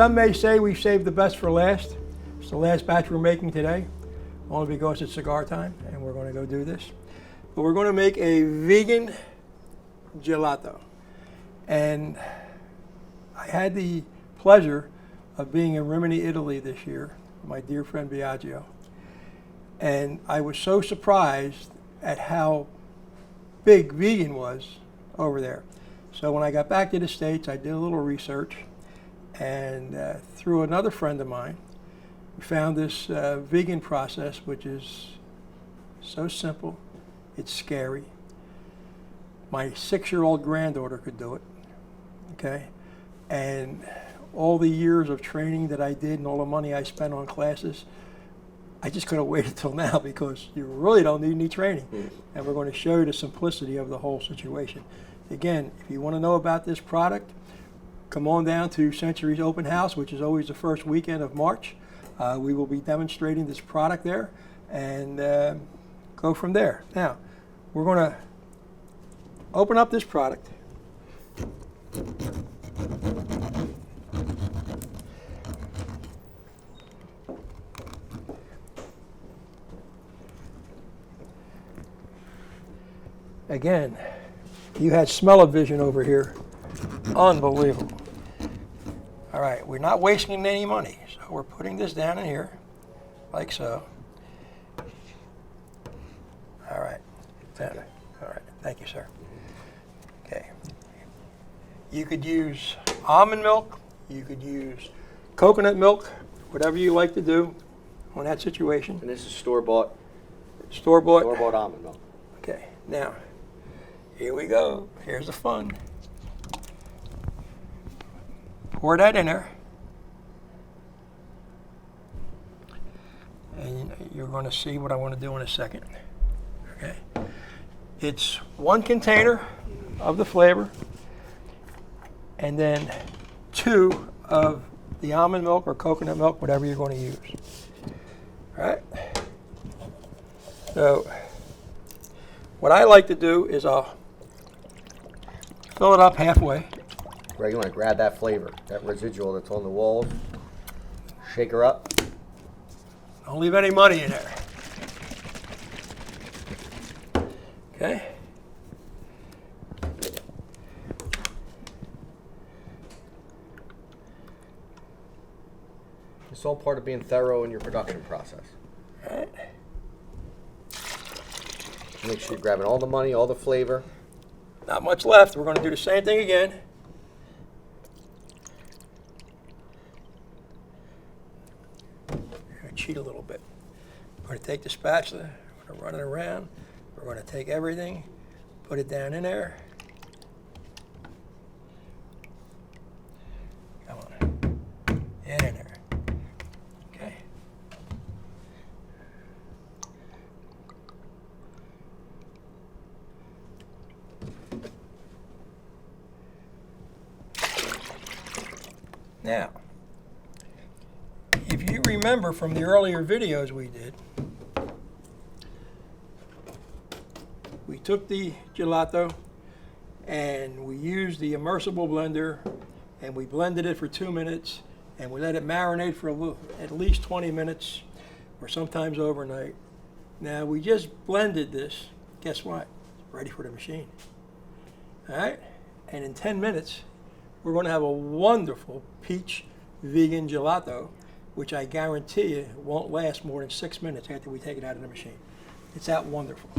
some may say we've saved the best for last. It's the last batch we're making today, only because it's cigar time, and we're going to go do this. But we're going to make a vegan gelato. And I had the pleasure of being in Rimini, Italy this year with my dear friend Biagio. And I was so surprised at how big vegan was over there. So when I got back to the States, I did a little research, and through another friend of mine, we found this vegan process, which is so simple, it's scary. My 6-year-old granddaughter could do it, okay? And all the years of training that I did and all the money I spent on classes, I just couldn't wait until now, because you really don't need any training. And we're going to show you the simplicity of the whole situation. Again, if you want to know about this product, come on down to Sentry's open house, which is always the first weekend of March. We will be demonstrating this product there, and go from there. Now, we're going to open up this product. Again, you had smell-o-vision over here. Unbelievable. All right, we're not wasting any money, so we're putting this down in here, like so. All right. All right, thank you, sir. Okay. You could use almond milk, you could use coconut milk, whatever you like to do on that situation. And this is store-bought? Store-bought. Store-bought almond milk. Okay, now, here we go. Here's the fun. Pour that in there. And you're going to see what I want to do in a second. Okay. It's 1 container of the flavor, and then 2 of the almond milk or coconut milk, whatever you're going to use. All right. So what I like to do is I'll fill it up halfway. Right, you want to grab that flavor, that residual that's on the walls, shake her up. Don't leave any money in there. Okay. It's all part of being thorough in your production process. All right. Make sure you're grabbing all the money, all the flavor. Not much left. We're going to do the same thing again. Cheat a little bit. We're going to take the spatula, we're going to run it around, we're going to take everything, put it down in there. Come on. And in there. Okay. Now, if you remember from the earlier videos we did, we took the gelato and we used the immersible blender and we blended it for 2 minutes and we let it marinate for at least 20 minutes or sometimes overnight. Now we just blended this. Guess what? It's ready for the machine. All right? And in 10 minutes, we're going to have a wonderful peach vegan gelato, which I guarantee you won't last more than 6 minutes after we take it out of the machine. It's that wonderful.